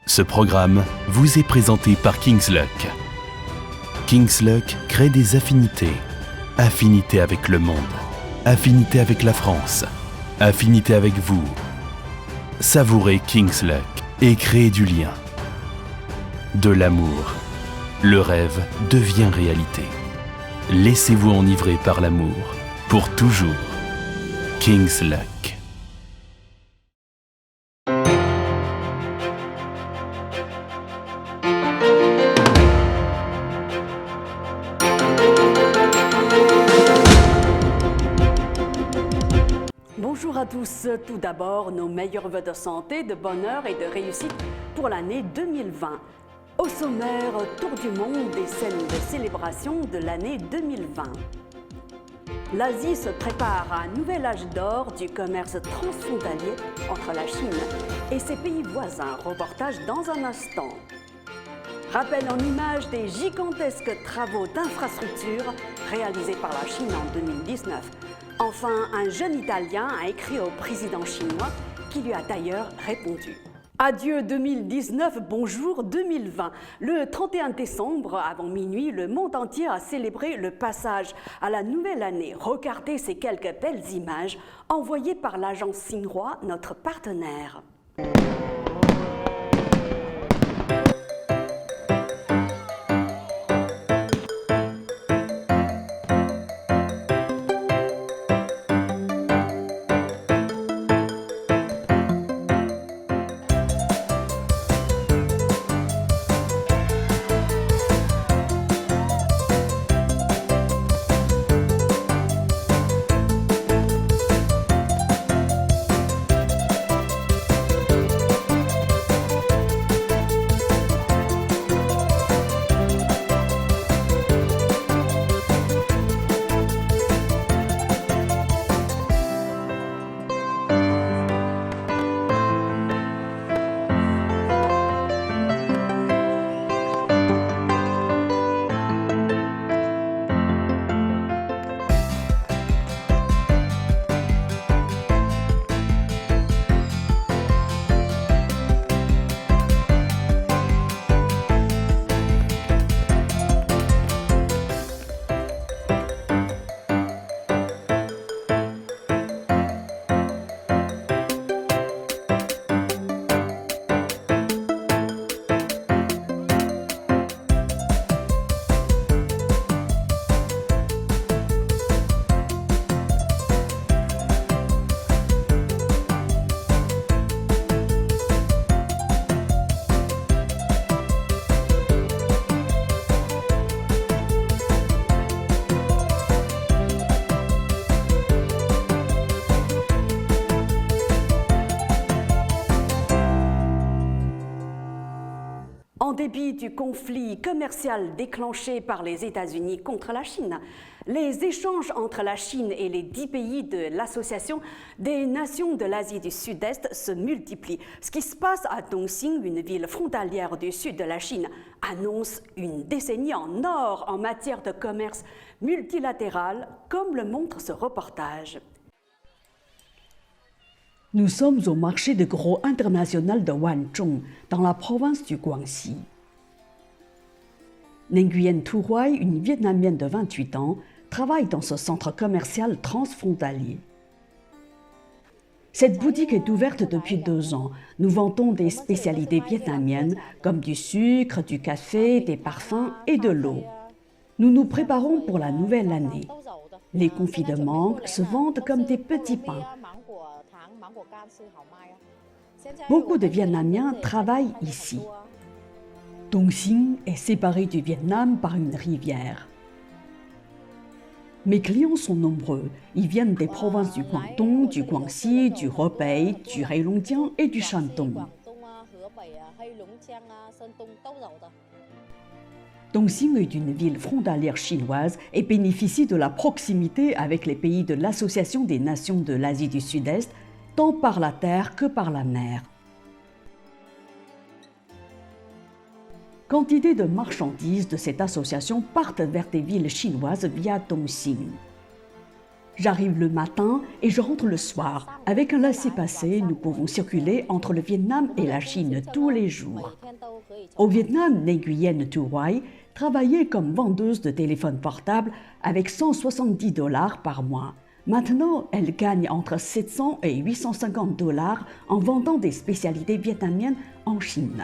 Ce programme vous est présenté par King's Luck. King's Luck crée des affinités. Affinités avec le monde. Affinités avec la France. Affinités avec vous. Savourez King's Luck et créez du lien. De l'amour. Le rêve devient réalité. Laissez-vous enivrer par l'amour pour toujours. King's Luck. Bonjour à tous. Tout d'abord, nos meilleurs vœux de santé, de bonheur et de réussite pour l'année 2020. Au sommaire, tour du monde des scènes de célébration de l'année 2020. L'Asie se prépare à un nouvel âge d'or du commerce transfrontalier entre la Chine et ses pays voisins. Reportage dans un instant. Rappel en images des gigantesques travaux d'infrastructure réalisés par la Chine en 2019. Enfin, un jeune Italien a écrit au président chinois qui lui a d'ailleurs répondu. Adieu 2019, bonjour 2020. Le 31 décembre, avant minuit, le monde entier a célébré le passage à la nouvelle année. Regardez ces quelques belles images envoyées par l'agence Xinhua, notre partenaire. En dépit du conflit commercial déclenché par les États-Unis contre la Chine, les échanges entre la Chine et les 10 pays de l'Association des Nations de l'Asie du Sud-Est se multiplient. Ce qui se passe à Dongxing, une ville frontalière du sud de la Chine, annonce une décennie en or en matière de commerce multilatéral, comme le montre ce reportage. Nous sommes au marché de gros international de Wanzhong, dans la province du Guangxi. Nguyen Thu Huai, une Vietnamienne de 28 ans, travaille dans ce centre commercial transfrontalier. Cette boutique est ouverte depuis 2 ans. Nous vendons des spécialités vietnamiennes comme du sucre, du café, des parfums et de l'eau. Nous nous préparons pour la nouvelle année. Les confits de mangue se vendent comme des petits pains. Beaucoup de Vietnamiens travaillent ici. Dongxing est séparé du Vietnam par une rivière. Mes clients sont nombreux. Ils viennent des provinces du Guangdong, du Guangxi, du Hebei, du Heilongjiang et du Shandong. Dongxing est une ville frontalière chinoise et bénéficie de la proximité avec les pays de l'Association des Nations de l'Asie du Sud-Est, tant par la terre que par la mer. Quantité de marchandises de cette association partent vers des villes chinoises via Dongxing. J'arrive le matin et je rentre le soir. Avec un laissez-passer, nous pouvons circuler entre le Vietnam et la Chine tous les jours. Au Vietnam, Nguyen Tu Huai travaillait comme vendeuse de téléphones portables avec $170 par mois. Maintenant, elle gagne entre 700 et $850 en vendant des spécialités vietnamiennes en Chine.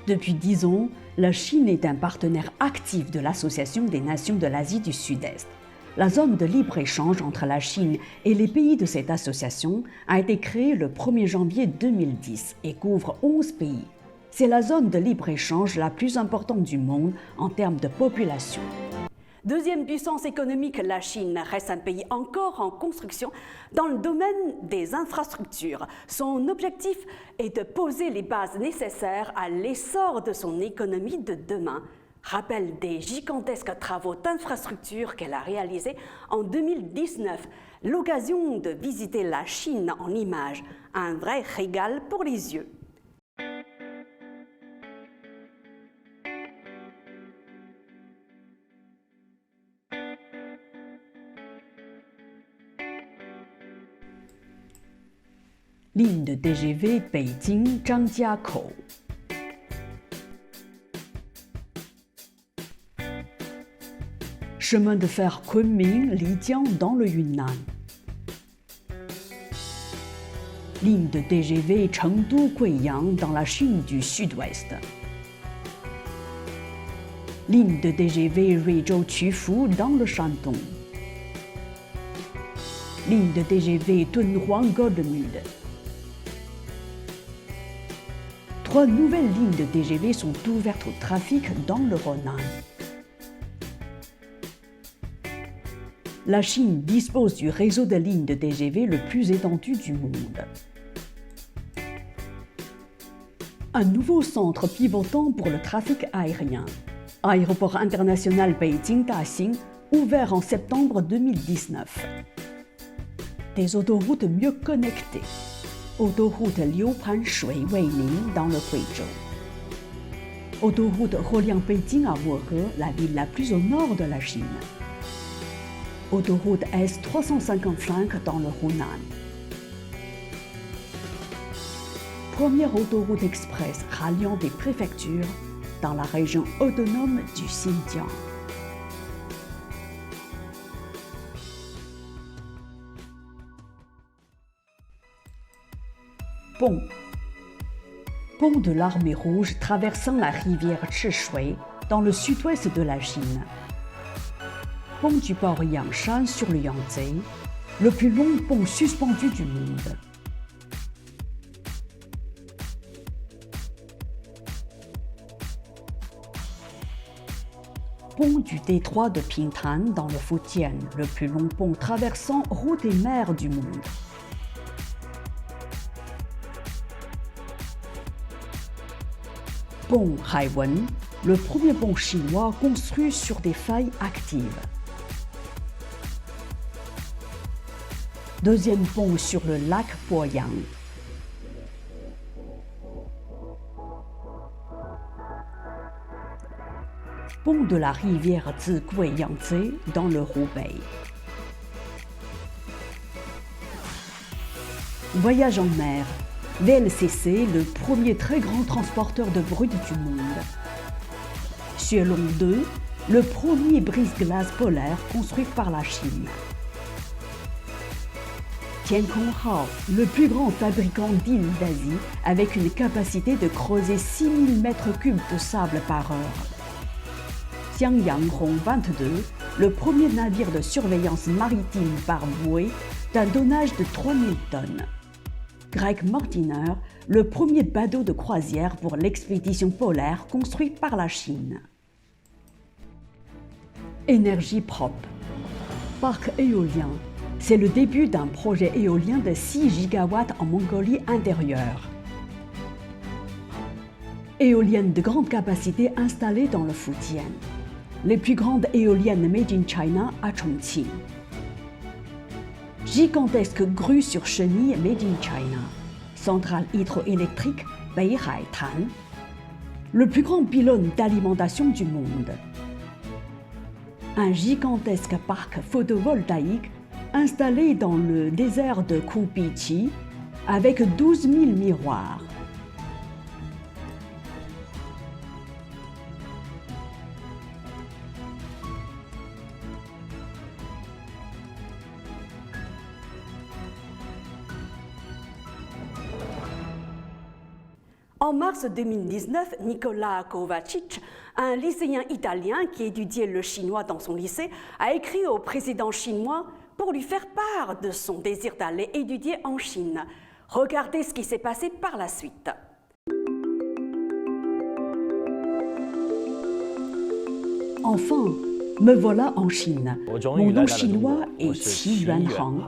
Depuis 10 ans, la Chine est un partenaire actif de l'Association des Nations de l'Asie du Sud-Est. La zone de libre-échange entre la Chine et les pays de cette association a été créée le 1er janvier 2010 et couvre 11 pays. C'est la zone de libre-échange la plus importante du monde en termes de population. Deuxième puissance économique, la Chine reste un pays encore en construction dans le domaine des infrastructures. Son objectif est de poser les bases nécessaires à l'essor de son économie de demain. Rappelle des gigantesques travaux d'infrastructure qu'elle a réalisés en 2019. L'occasion de visiter la Chine en images, un vrai régal pour les yeux. Ligne de TGV Beijing-Zhangjiakou. Chemin de fer Kunming-Lijiang dans le Yunnan. Ligne de TGV Chengdu-Guiyang dans la Chine du Sud-Ouest. Ligne de TGV Ruizhou-Qufu dans le Shandong. Ligne de TGV Dunhuang-Godemüde. 3 nouvelles lignes de TGV sont ouvertes au trafic dans le Henan. La Chine dispose du réseau de lignes de TGV le plus étendu du monde. Un nouveau centre pivotant pour le trafic aérien. Aéroport international Beijing-Daxing, ouvert en septembre 2019. Des autoroutes mieux connectées. Autoroute Liupan-Shui-Weining dans le Guizhou. Autoroute reliant Beijing à Wuhe, la ville la plus au nord de la Chine. Autoroute S355 dans le Hunan. Première autoroute express ralliant des préfectures dans la région autonome du Xinjiang. Pont. Pont de l'Armée rouge traversant la rivière Zhishui dans le sud-ouest de la Chine. Pont du port Yangshan sur le Yangtze, le plus long pont suspendu du monde. Pont du détroit de Pingtan dans le Fujian, le plus long pont traversant route et mer du monde. Pont Haiwen, le premier pont chinois construit sur des failles actives. Deuxième pont sur le lac Poyang. Pont de la rivière Zigui-Yangtze dans le Hubei. Voyage en mer. VLCC, le premier très grand transporteur de brut du monde. Xuelong 2, le premier brise-glace polaire construit par la Chine. Tiancong-Hao, le plus grand fabricant d'îles d'Asie avec une capacité de creuser 6000 m3 de sable par heure. Xiangyang-Hong 22, le premier navire de surveillance maritime par bouée d'un tonnage de 3000 tonnes. Greg Mortiner, le premier bateau de croisière pour l'expédition polaire construit par la Chine. Énergie propre. Parc éolien. C'est le début d'un projet éolien de 6 gigawatts en Mongolie intérieure. Éoliennes de grande capacité installées dans le Fujian. Les plus grandes éoliennes made in China à Chongqing. Gigantesque grue sur chenille made in China. Centrale hydroélectrique Beihai-Tan. Le plus grand pylône d'alimentation du monde. Un gigantesque parc photovoltaïque installé dans le désert de Kupichi avec 12 000 miroirs. En mars 2019, Nicola Kovacic, un lycéen italien qui étudiait le chinois dans son lycée, a écrit au président chinois pour lui faire part de son désir d'aller étudier en Chine. Regardez ce qui s'est passé par la suite. Enfin, me voilà en Chine. Mon nom chinois est Qi Yuanhang.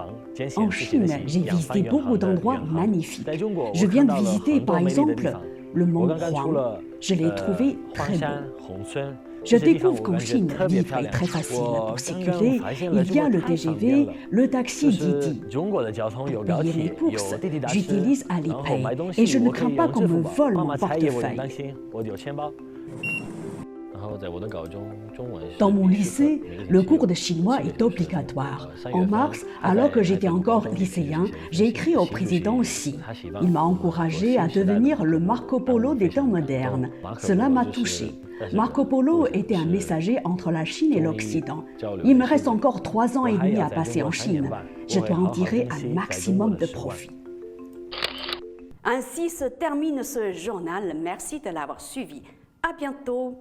En Chine, j'ai visité beaucoup d'endroits magnifiques. Je viens de visiter par exemple le mont Huang. Je l'ai trouvé très beau. Je découvre qu'en Chine, vivre est très facile. Pour circuler, il y a le TGV, le taxi Didi. Pour payer mes courses, j'utilise Alipay et je ne crains pas qu'on me vole mon portefeuille. Dans mon lycée, le cours de chinois est obligatoire. En mars, alors que j'étais encore lycéen, j'ai écrit au président Xi. Il m'a encouragé à devenir le Marco Polo des temps modernes. Cela m'a touché. Marco Polo était un messager entre la Chine et l'Occident. Il me reste encore 3 ans et demi à passer en Chine. Je dois en tirer un maximum de profit. Ainsi se termine ce journal. Merci de l'avoir suivi. À bientôt.